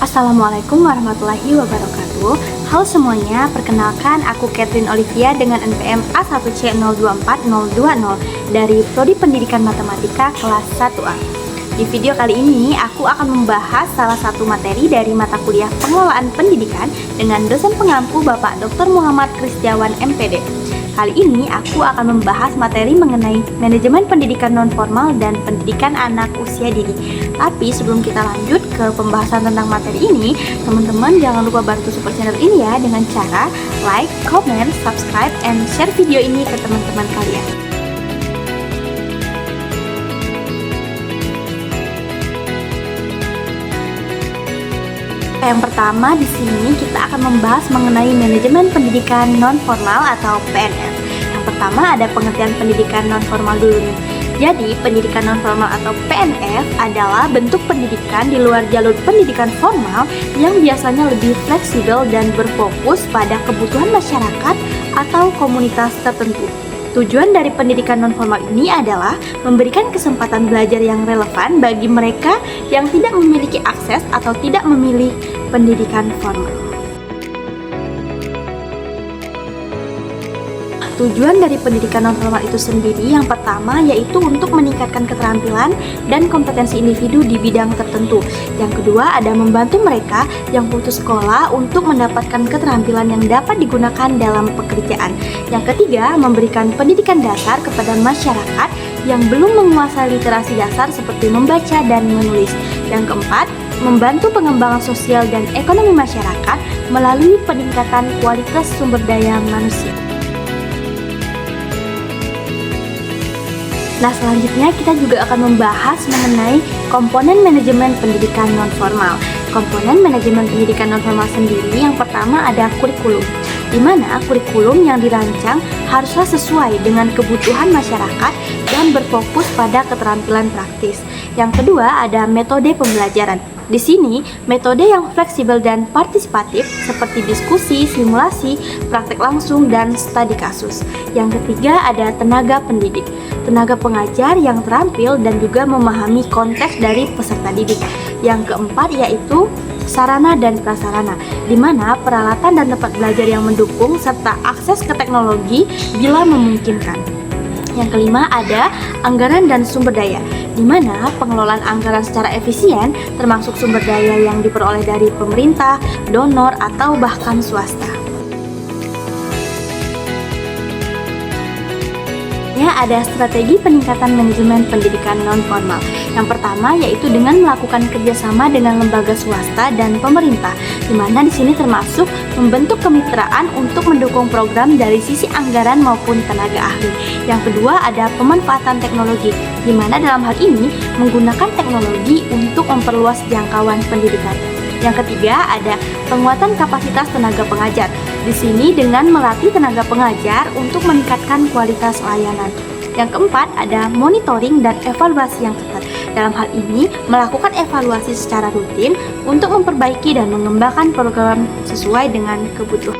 Assalamualaikum warahmatullahi wabarakatuh. Halo semuanya, perkenalkan aku Catherine Olivia dengan NPM A1C024020 dari Prodi Pendidikan Matematika kelas 1A. Di video kali ini aku akan membahas salah satu materi dari mata kuliah Pengelolaan Pendidikan dengan dosen pengampu Bapak Dr. Muhammad Kristiawan MPD. Kali ini aku akan membahas materi mengenai manajemen pendidikan non-formal dan pendidikan anak usia dini. Tapi sebelum kita lanjut ke pembahasan tentang materi ini, teman-teman jangan lupa bantu support channel ini ya dengan cara like, comment, subscribe, and share video ini ke teman-teman kalian. Yang pertama di sini kita akan membahas mengenai manajemen pendidikan non-formal atau PNF. Yang pertama ada pengertian pendidikan non-formal dulu nih. Jadi, pendidikan non-formal atau PNF adalah bentuk pendidikan di luar jalur pendidikan formal yang biasanya lebih fleksibel dan berfokus pada kebutuhan masyarakat atau komunitas tertentu. Tujuan dari pendidikan non-formal ini adalah memberikan kesempatan belajar yang relevan bagi mereka yang tidak memiliki akses atau tidak memilih pendidikan formal. Tujuan dari pendidikan non-formal itu sendiri yang pertama yaitu untuk meningkatkan keterampilan dan kompetensi individu di bidang tertentu. Yang kedua ada membantu mereka yang putus sekolah untuk mendapatkan keterampilan yang dapat digunakan dalam pekerjaan. Yang ketiga memberikan pendidikan dasar kepada masyarakat yang belum menguasai literasi dasar seperti membaca dan menulis. Yang keempat membantu pengembangan sosial dan ekonomi masyarakat melalui peningkatan kualitas sumber daya manusia. Nah, selanjutnya kita juga akan membahas mengenai komponen manajemen pendidikan non-formal. Komponen manajemen pendidikan non-formal sendiri yang pertama ada kurikulum, di mana kurikulum yang dirancang haruslah sesuai dengan kebutuhan masyarakat dan berfokus pada keterampilan praktis. Yang kedua ada metode pembelajaran. Di sini, metode yang fleksibel dan partisipatif seperti diskusi, simulasi, praktek langsung, dan studi kasus. Yang ketiga ada tenaga pendidik, tenaga pengajar yang terampil dan juga memahami konteks dari peserta didik. Yang keempat yaitu sarana dan prasarana, di mana peralatan dan tempat belajar yang mendukung serta akses ke teknologi bila memungkinkan. Yang kelima ada anggaran dan sumber daya, di mana pengelolaan anggaran secara efisien termasuk sumber daya yang diperoleh dari pemerintah, donor, atau bahkan swasta. Ada strategi peningkatan manajemen pendidikan non-formal. Yang pertama yaitu dengan melakukan kerjasama dengan lembaga swasta dan pemerintah, di mana di sini termasuk membentuk kemitraan untuk mendukung program dari sisi anggaran maupun tenaga ahli. Yang kedua ada pemanfaatan teknologi, di mana dalam hal ini menggunakan teknologi untuk memperluas jangkauan pendidikan. Yang ketiga ada penguatan kapasitas tenaga pengajar. Di sini dengan melatih tenaga pengajar untuk meningkatkan kualitas layanan. Yang keempat ada monitoring dan evaluasi yang ketat. Dalam hal ini melakukan evaluasi secara rutin untuk memperbaiki dan mengembangkan program sesuai dengan kebutuhan.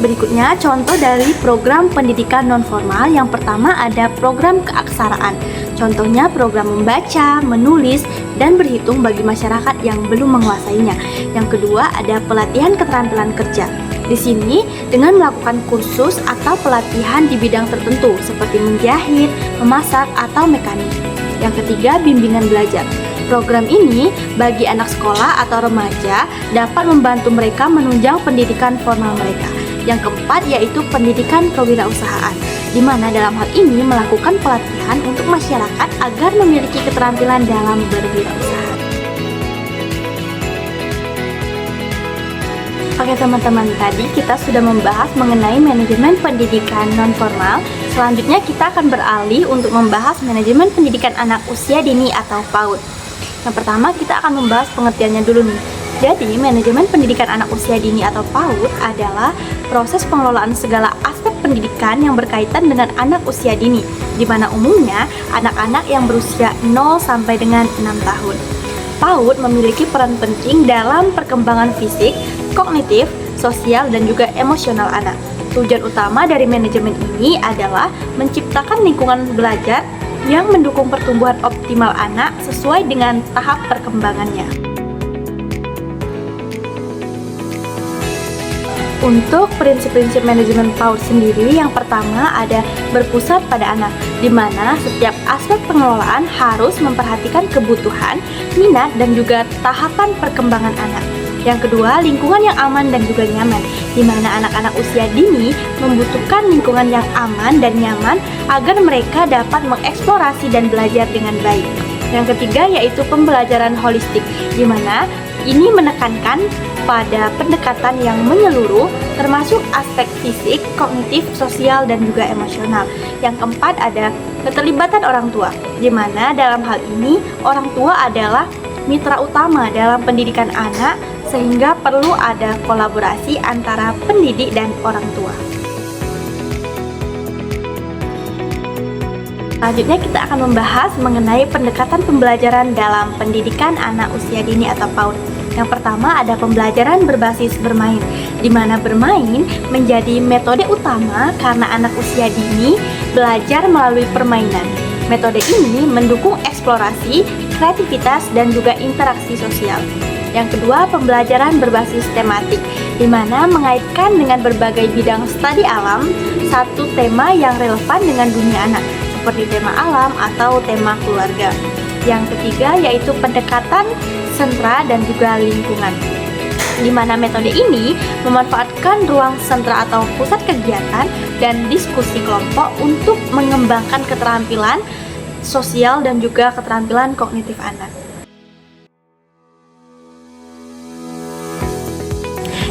Berikutnya contoh dari program pendidikan non-formal. Yang pertama ada program keaksaraan. Contohnya program membaca, menulis, dan berhitung bagi masyarakat yang belum menguasainya. Yang kedua ada pelatihan keterampilan kerja. Di sini dengan melakukan kursus atau pelatihan di bidang tertentu seperti menjahit, memasak, atau mekanik. Yang ketiga bimbingan belajar. Program ini bagi anak sekolah atau remaja dapat membantu mereka menunjang pendidikan formal mereka. Yang keempat yaitu pendidikan kewirausahaan, di mana dalam hal ini melakukan pelatihan untuk masyarakat agar memiliki keterampilan dalam berwirausaha. Oke teman-teman, tadi kita sudah membahas mengenai manajemen pendidikan non-formal. Selanjutnya kita akan beralih untuk membahas manajemen pendidikan anak usia dini atau PAUD. Yang pertama kita akan membahas pengertiannya dulu nih. Jadi, manajemen pendidikan anak usia dini atau PAUD adalah proses pengelolaan segala aspek pendidikan yang berkaitan dengan anak usia dini, di mana umumnya anak-anak yang berusia 0 sampai dengan 6 tahun. PAUD memiliki peran penting dalam perkembangan fisik, kognitif, sosial, dan juga emosional anak. Tujuan utama dari manajemen ini adalah menciptakan lingkungan belajar yang mendukung pertumbuhan optimal anak sesuai dengan tahap perkembangannya. Untuk prinsip-prinsip manajemen PAUD sendiri, yang pertama ada berpusat pada anak, di mana setiap aspek pengelolaan harus memperhatikan kebutuhan, minat, dan juga tahapan perkembangan anak. Yang kedua, lingkungan yang aman dan juga nyaman, di mana anak-anak usia dini membutuhkan lingkungan yang aman dan nyaman agar mereka dapat mengeksplorasi dan belajar dengan baik. Yang ketiga yaitu pembelajaran holistik, di mana ini menekankan pada pendekatan yang menyeluruh termasuk aspek fisik, kognitif, sosial, dan juga emosional. Yang keempat ada keterlibatan orang tua, di mana dalam hal ini orang tua adalah mitra utama dalam pendidikan anak, sehingga perlu ada kolaborasi antara pendidik dan orang tua. Selanjutnya kita akan membahas mengenai pendekatan pembelajaran dalam pendidikan anak usia dini atau PAUD. Yang pertama ada pembelajaran berbasis bermain, di mana bermain menjadi metode utama karena anak usia dini belajar melalui permainan. Metode ini mendukung eksplorasi, kreativitas, dan juga interaksi sosial. Yang kedua, pembelajaran berbasis tematik, di mana mengaitkan dengan berbagai bidang studi alam satu tema yang relevan dengan dunia anak, seperti tema alam atau tema keluarga. Yang ketiga yaitu pendekatan sentra dan juga lingkungan, di mana metode ini memanfaatkan ruang sentra atau pusat kegiatan dan diskusi kelompok untuk mengembangkan keterampilan sosial dan juga keterampilan kognitif anak.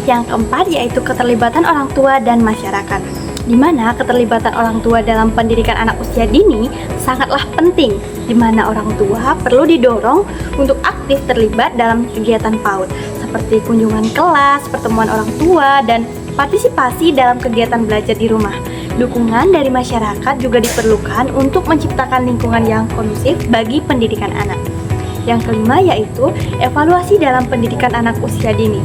Yang keempat yaitu keterlibatan orang tua dan masyarakat, di mana keterlibatan orang tua dalam pendidikan anak usia dini sangatlah penting, di mana orang tua perlu didorong untuk aktif terlibat dalam kegiatan PAUD seperti kunjungan kelas, pertemuan orang tua, dan partisipasi dalam kegiatan belajar di rumah. Dukungan dari masyarakat juga diperlukan untuk menciptakan lingkungan yang kondusif bagi pendidikan anak. Yang kelima yaitu evaluasi dalam pendidikan anak usia dini,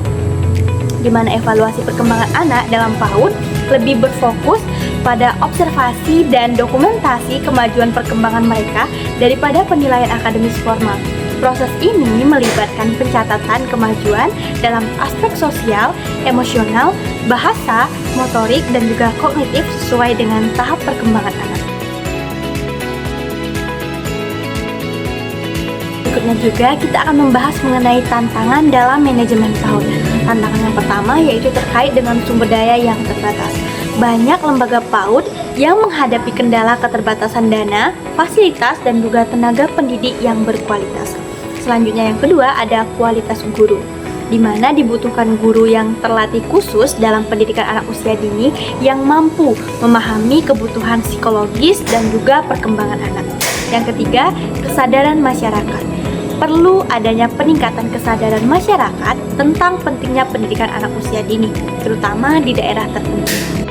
di mana evaluasi perkembangan anak dalam PAUD lebih berfokus pada observasi dan dokumentasi kemajuan perkembangan mereka daripada penilaian akademis formal. Proses ini melibatkan pencatatan kemajuan dalam aspek sosial, emosional, bahasa, motorik, dan juga kognitif sesuai dengan tahap perkembangan anak. Berikutnya juga kita akan membahas mengenai tantangan dalam manajemen PAUD. Tantangan yang pertama yaitu terkait dengan sumber daya yang terbatas. Banyak lembaga PAUD yang menghadapi kendala keterbatasan dana, fasilitas, dan juga tenaga pendidik yang berkualitas. Selanjutnya yang kedua ada kualitas guru, di mana dibutuhkan guru yang terlatih khusus dalam pendidikan anak usia dini yang mampu memahami kebutuhan psikologis dan juga perkembangan anak. Yang ketiga, kesadaran masyarakat. Perlu adanya peningkatan kesadaran masyarakat tentang pentingnya pendidikan anak usia dini, terutama di daerah tertentu.